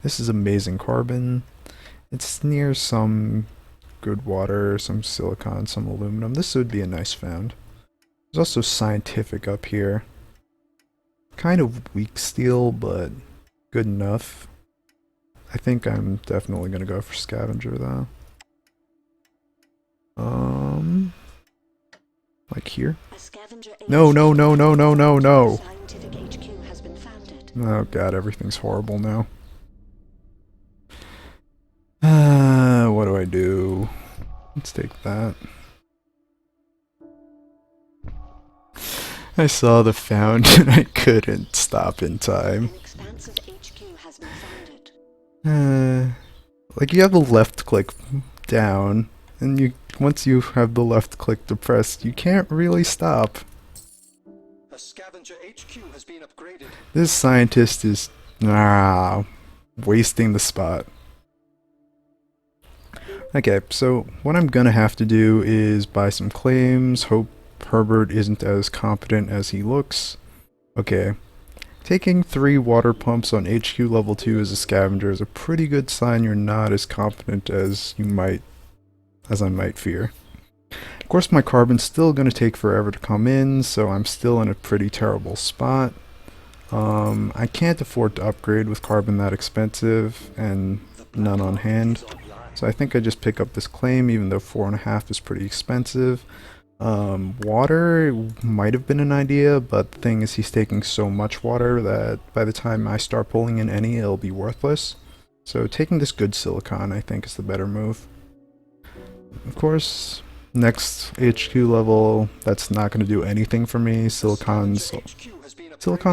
This is amazing carbon. It's near some good water, some silicon, some aluminum. This would be a nice found. There's also scientific up here. Kind of weak steel, but good enough. I think I'm definitely gonna go for scavenger though. Like here? No, no, no, no, no, no, no! Oh god, everything's horrible now. What do I do? Let's take that. I saw the found and I couldn't stop in time. Like you have the left click down, and you once you have the left click depressed, you can't really stop. A scavenger HQ has been upgraded. This scientist is wasting the spot. Okay, so what I'm gonna have to do is buy some claims, hope Herbert isn't as competent as he looks. Okay, taking 3 water pumps on HQ level 2 as a scavenger is a pretty good sign you're not as competent as I might fear. Of course my carbon's still gonna take forever to come in, so I'm still in a pretty terrible spot. I can't afford to upgrade with carbon that expensive and none on hand. So I think I just pick up this claim, even though 4.5 is pretty expensive. Water might have been an idea, but the thing is he's taking so much water that by the time I start pulling in any, it'll be worthless. So taking this good silicon I think is the better move. Of course, next HQ level, that's not going to do anything for me. Silicon's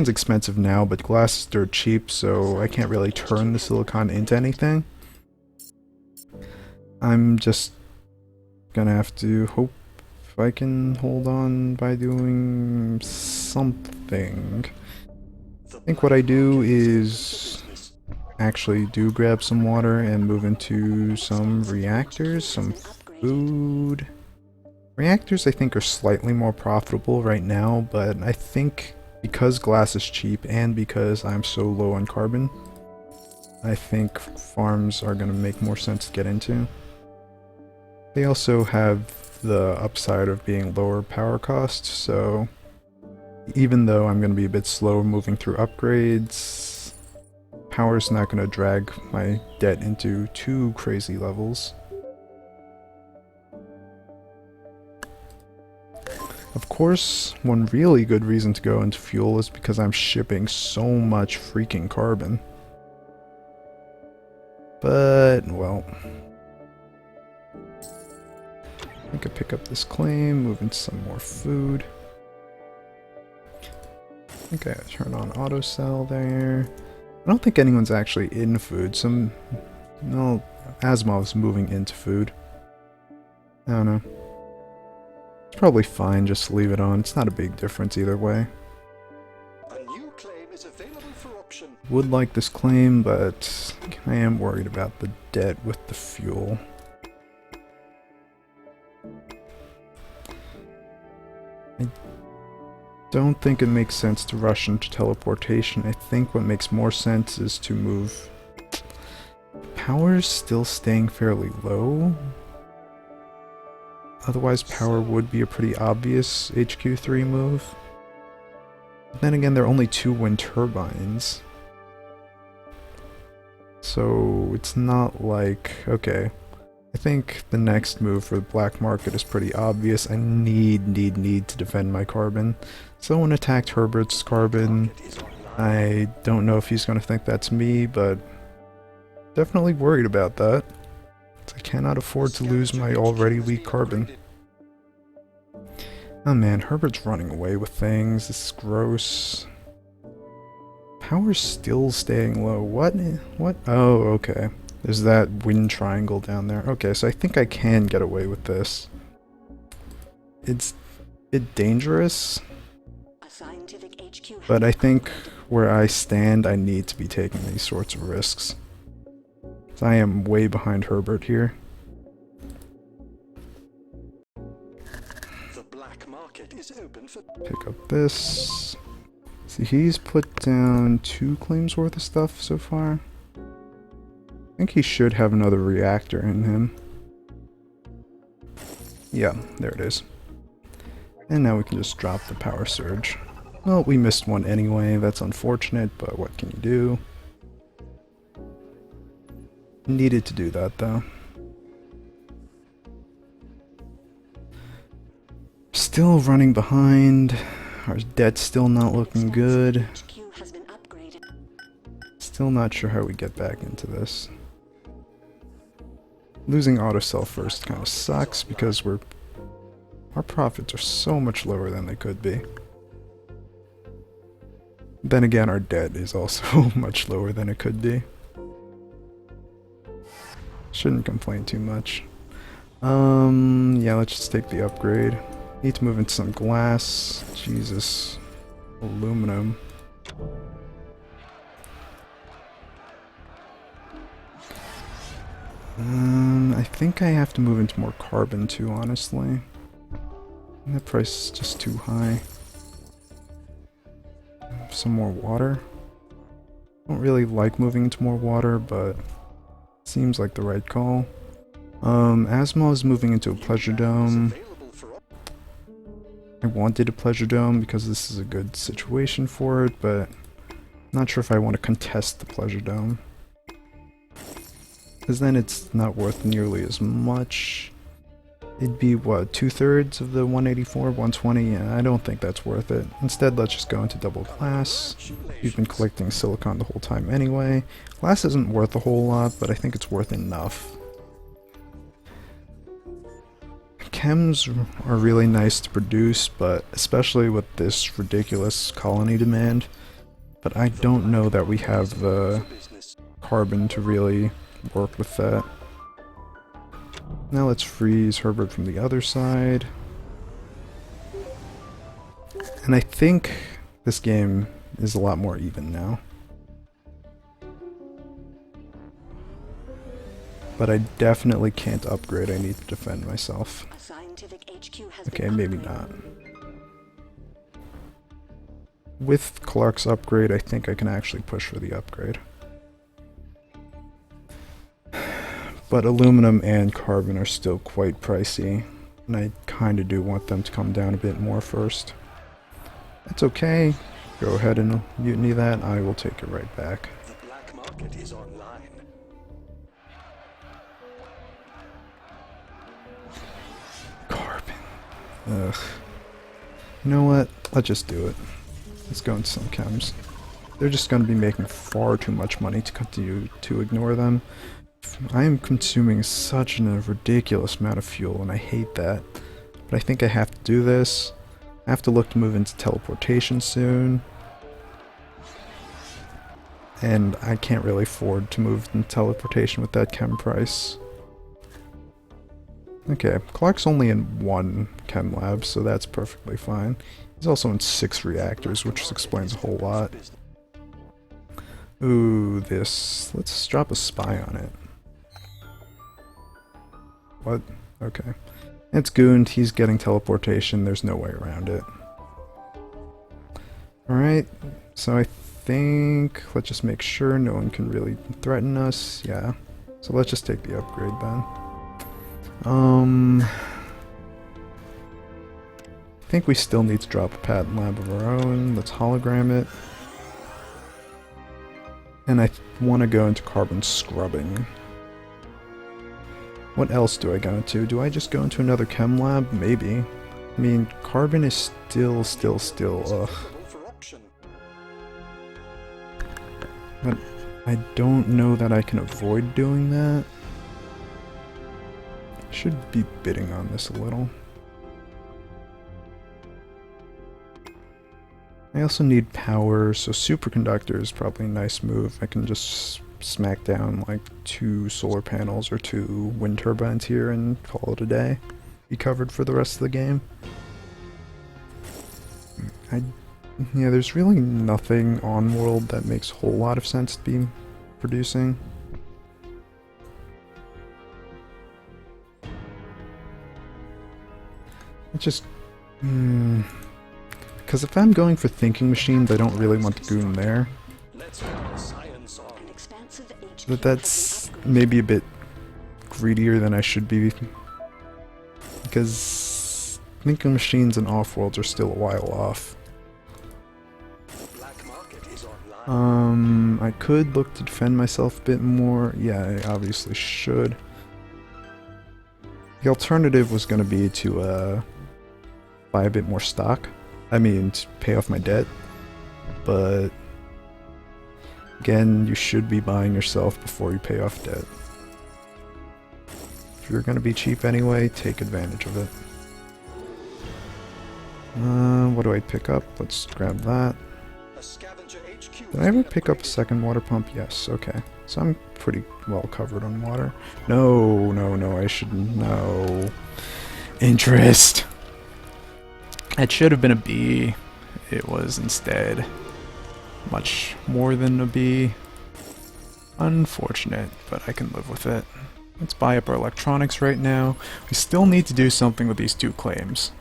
expensive now, but glass is dirt cheap, so I can't really turn the silicon into anything. I'm just gonna have to hope I can hold on by doing something. I think what I do is actually do grab some water and move into some reactors, some food. Reactors I think are slightly more profitable right now, but I think because glass is cheap and because I'm so low on carbon, I think farms are going to make more sense to get into. They also have the upside of being lower power costs, so even though I'm going to be a bit slow moving through upgrades, power's not going to drag my debt into too crazy levels. Of course, one really good reason to go into fuel is because I'm shipping so much freaking carbon. But, well, I could pick up this claim, move into some more food. Okay, turn on auto sell there. I don't think anyone's actually in food. No, Asimov's moving into food. I don't know. It's probably fine just to leave it on. It's not a big difference either way. A new claim is available for option. Would like this claim, but I am worried about the debt with the fuel. I don't think it makes sense to rush into teleportation. I think what makes more sense is to move. Power's still staying fairly low. Otherwise, power would be a pretty obvious HQ3 move. But then again, there are only 2 wind turbines. So it's not like, okay, I think the next move for the black market is pretty obvious. I need to defend my carbon. Someone attacked Herbert's carbon. I don't know if he's going to think that's me, but definitely worried about that. I cannot afford to lose my already weak carbon. Oh man, Herbert's running away with things. This is gross. Power's still staying low. What? What? Oh, okay. There's that wind triangle down there. Okay, so I think I can get away with this. It's a bit dangerous, but I think where I stand, I need to be taking these sorts of risks. I am way behind Herbert here. The black market is open for Pick up this. See, he's put down 2 claims worth of stuff so far. think he should have another reactor in him. Yeah, there it is. And now we can just drop the power surge. Well, we missed one anyway, that's unfortunate, but what can you do? Needed to do that though. Still running behind. Our debt's still not looking good. Still not sure how we get back into this. Losing autosell first kind of sucks because our profits are so much lower than they could be. Then again, our debt is also much lower than it could be. Shouldn't complain too much. Yeah, let's just take the upgrade. Need to move into some glass. Jesus. Aluminum. I think I have to move into more carbon too, honestly. That price is just too high. Some more water. Don't really like moving into more water, but seems like the right call. Asmo is moving into a pleasure dome. I wanted a pleasure dome because this is a good situation for it, but not sure if I want to contest the pleasure dome. Because then it's not worth nearly as much. It'd be, what, 2/3 of the 184, 120? Yeah, I don't think that's worth it. Instead, let's just go into double glass. We've been collecting silicon the whole time anyway. Glass isn't worth a whole lot, but I think it's worth enough. Chems are really nice to produce, but especially with this ridiculous colony demand. But I don't know that we have the carbon to really work with that. Now let's freeze Herbert from the other side. And I think this game is a lot more even now. But I definitely can't upgrade, I need to defend myself. Okay, maybe not. With Clark's upgrade, I think I can actually push for the upgrade. But aluminum and carbon are still quite pricey, and I kinda do want them to come down a bit more first. That's okay. Go ahead and mutiny that, I will take it right back. The black market is online. Carbon. Ugh. You know what? Let's just do it. Let's go into some chems. They're just going to be making far too much money to continue to ignore them. I am consuming such a ridiculous amount of fuel, and I hate that. But I think I have to do this. I have to look to move into teleportation soon. And I can't really afford to move into teleportation with that chem price. Okay, Clark's only in 1 chem lab, so that's perfectly fine. He's also in 6 reactors, which explains a whole lot. Ooh, this. Let's drop a spy on it. What? Okay. It's gooned, he's getting teleportation, there's no way around it. Alright, so I think, let's just make sure no one can really threaten us, yeah. So let's just take the upgrade then. I think we still need to drop a patent lab of our own, let's hologram it. And I want to go into carbon scrubbing. What else do I go into? Do I just go into another chem lab? Maybe. I mean, carbon is still, ugh. But I don't know that I can avoid doing that. Should be bidding on this a little. I also need power, so superconductor is probably a nice move. I can just smack down like 2 solar panels or 2 wind turbines here and call it a day. Be covered for the rest of the game. Yeah, there's really nothing on world that makes a whole lot of sense to be producing. It's just... because if I'm going for thinking machines, I don't really want to goon there. Let's have science on. An expansive HQ But that's maybe a bit greedier than I should be. Because Thinking Machines and Offworlds are still a while off. Black market is online. I could look to defend myself a bit more. Yeah, I obviously should. The alternative was going to be to buy a bit more stock. I mean, to pay off my debt. But again, you should be buying yourself before you pay off debt. If you're going to be cheap anyway, take advantage of it. What do I pick up? Let's grab that. A scavenger HQ Did I ever pick up a second water pump? Yes, okay. So I'm pretty well covered on water. No, I shouldn't. No. Interest. It should have been a B. It was instead much more than a B. Unfortunate, but I can live with it. Let's buy up our electronics right now. We still need to do something with these two claims.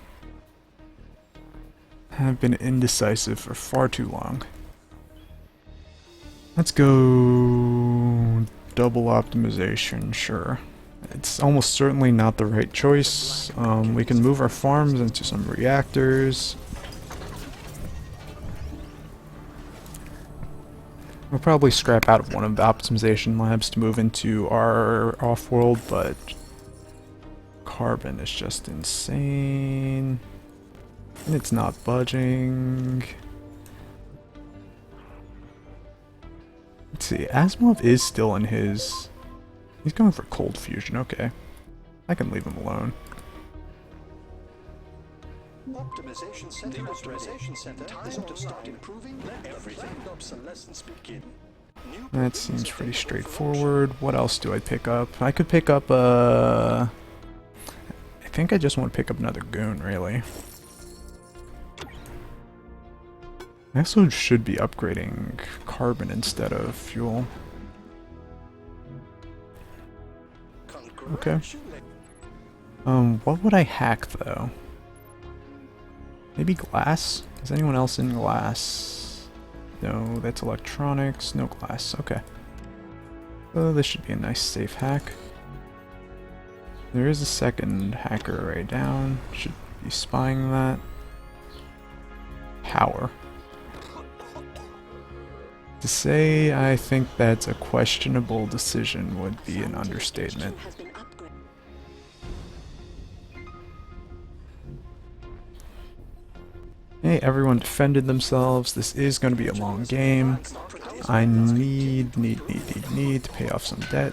Have been indecisive for far too long. Let's go double optimization, sure. It's almost certainly not the right choice. We can move our farms into some reactors. We'll probably scrap out of one of the optimization labs to move into our off-world, but carbon is just insane. And it's not budging. Let's see, Asimov is still in his... He's going for cold fusion, okay. I can leave him alone. Optimization center. The optimization center time to start improving. Let everything obsolescence begin. That seems pretty straightforward. What else do I pick up? I could pick up I think I just want to pick up another goon, really. I also should be upgrading carbon instead of fuel. Okay. What would I hack though? Maybe glass? Is anyone else in glass? No, that's electronics. No glass. Okay. Oh, this should be a nice safe hack. There is a second hacker right down. Should be spying that. Power. To say I think that's a questionable decision would be an understatement. Hey, everyone defended themselves. This is going to be a long game. I need to pay off some debt.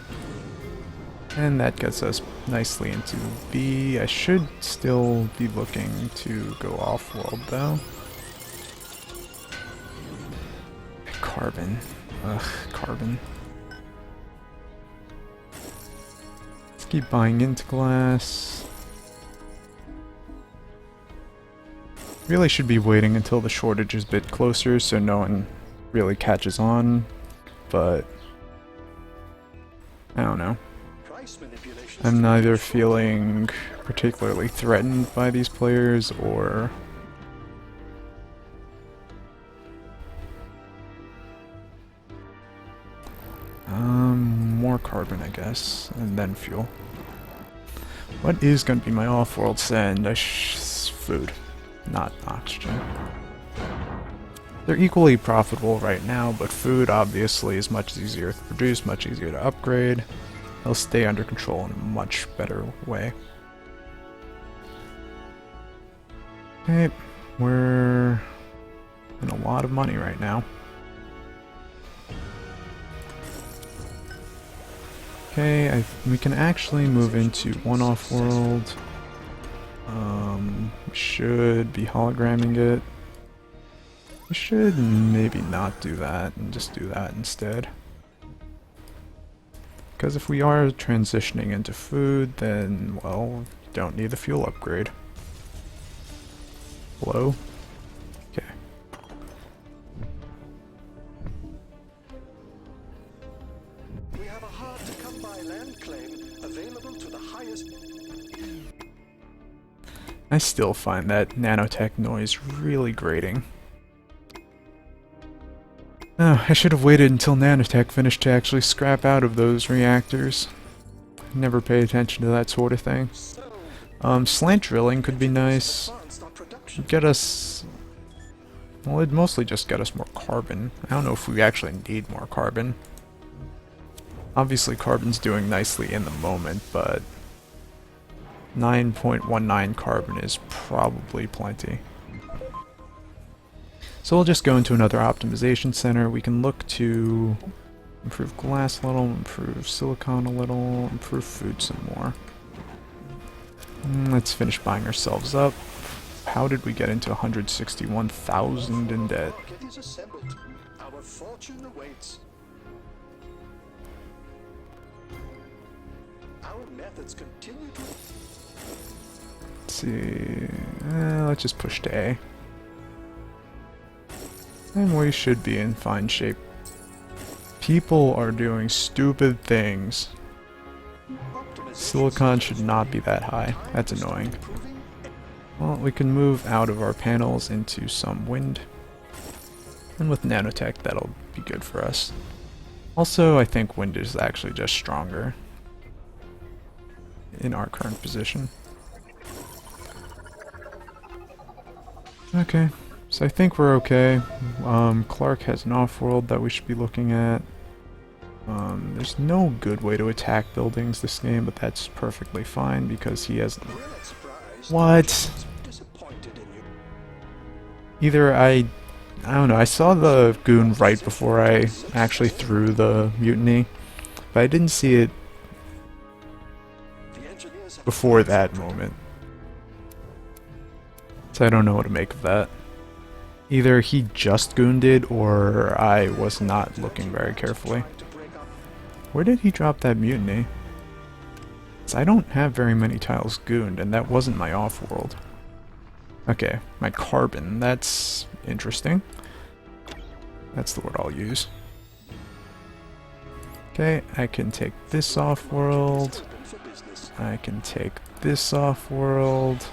And that gets us nicely into B. I should still be looking to go off-world though. Carbon. Ugh, carbon. Let's keep buying into glass. Really should be waiting until the shortage is a bit closer so no one really catches on, but I don't know. I'm neither feeling particularly threatened by these players or more carbon, I guess, and then fuel. What is going to be my off-world send? Food, not oxygen. They're equally profitable right now, but food obviously is much easier to produce, much easier to upgrade. They'll stay under control in a much better way. Okay, we're in a lot of money right now. Okay, we can actually move into one off-world. We should be hologramming it. We should maybe not do that and just do that instead. Because if we are transitioning into food, then, well, don't need the fuel upgrade. Hello? Okay. We have a hard-to-come-by land claim available to the highest. I still find that nanotech noise really grating. Oh, I should have waited until nanotech finished to actually scrap out of those reactors. Never pay attention to that sort of thing. Slant drilling could be nice. Get us... Well, it'd mostly just get us more carbon. I don't know if we actually need more carbon. Obviously carbon's doing nicely in the moment, but 9.19 carbon is probably plenty. So we'll just go into another optimization center. We can look to improve glass a little, improve silicon a little, improve food some more. Let's finish buying ourselves up. How did we get into 161,000 in debt? Our fortune awaits. Our methods continue to... Let's see. Let's just push to A. And we should be in fine shape. People are doing stupid things. Silicon should not be that high. That's annoying. Well, we can move out of our panels into some wind. And with nanotech, that'll be good for us. Also, I think wind is actually just stronger in our current position. Okay, so I think we're okay. Clark has an Offworld that we should be looking at. There's no good way to attack buildings this game, but that's perfectly fine because he has... What? Either I don't know, I saw the goon right before I actually threw the mutiny, but I didn't see it before that moment. So I don't know what to make of that. Either he just gooned it, or I was not looking very carefully. Where did he drop that mutiny? 'Cause I don't have very many tiles gooned, and that wasn't my Offworld. Okay, my carbon, that's interesting. That's the word I'll use. Okay, I can take this Offworld. I can take this Offworld.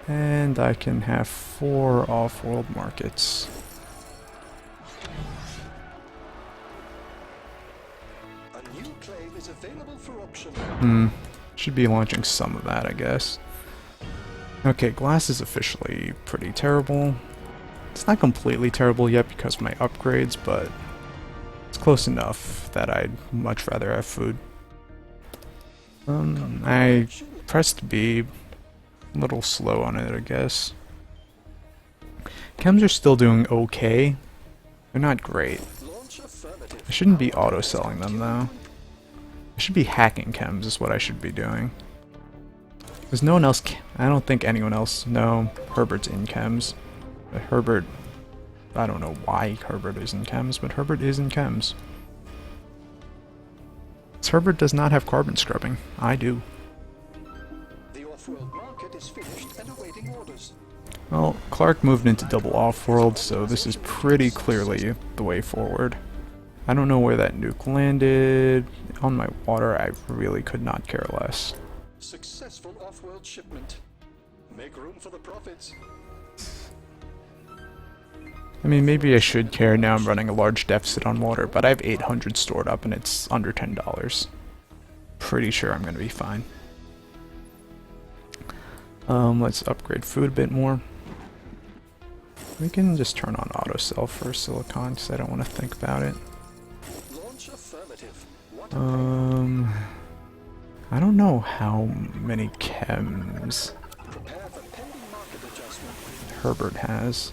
And I can have 4 Offworld markets. Should be launching some of that, I guess. Okay, glass is officially pretty terrible. It's not completely terrible yet because of my upgrades, but it's close enough that I'd much rather have food. I pressed B. A little slow on it, I guess. Chems are still doing okay. They're not great. I shouldn't be auto-selling them, though. I should be hacking chems is what I should be doing. There's no one else... I don't think anyone else... No, Herbert's in chems. But Herbert... I don't know why Herbert is in chems, but Herbert is in chems. Herbert does not have carbon scrubbing. I do. The Offworld market is finished and awaiting orders. Well, Clark moved into double Offworld, so this is pretty clearly the way forward. I don't know where that nuke landed. On my water, I really could not care less. Successful Offworld shipment. Make room for the profits. I mean, maybe I should care now I'm running a large deficit on water, but I have 800 stored up and it's under $10. Pretty sure I'm gonna be fine. Let's upgrade food a bit more. We can just turn on auto sell for silicon because I don't want to think about it. Launch affirmative. I don't know how many chems Prepare for pending market adjustment. Herbert has.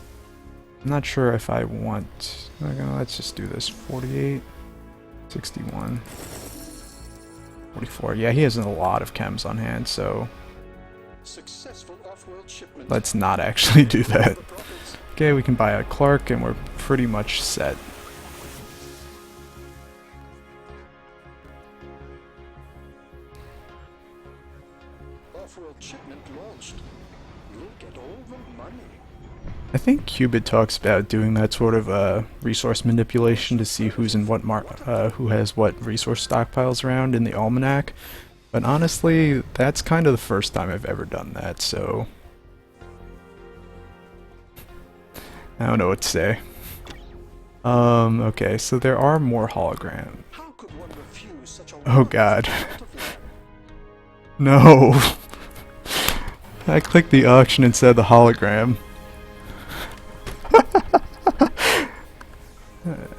I'm not sure if I want... Okay, let's just do this. 48, 61, 44. Yeah, he has a lot of chems on hand, so Successful Offworld shipment. let's not actually do that. Okay, we can buy a Clark and we're pretty much set. Offworld shipment launched. Look at all the money. I think Qubit talks about doing that sort of resource manipulation to see who's in what who has what resource stockpiles around in the almanac. But honestly, that's kind of the first time I've ever done that, so I don't know what to say. Okay, so there are more holograms. How could one refuse such a Oh wonderful god. spot of land? No! I clicked the auction and said the hologram.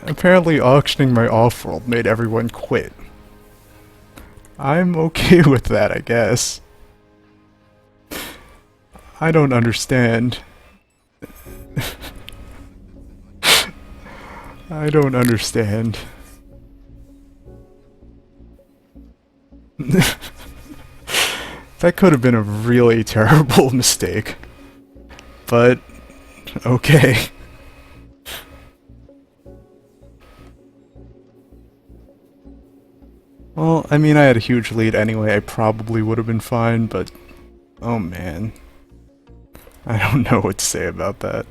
Apparently auctioning my Offworld made everyone quit. I'm okay with that, I guess. I don't understand. I don't understand. That could have been a really terrible mistake. But, okay. Well, I mean, I had a huge lead anyway, I probably would have been fine, but... Oh man. I don't know what to say about that.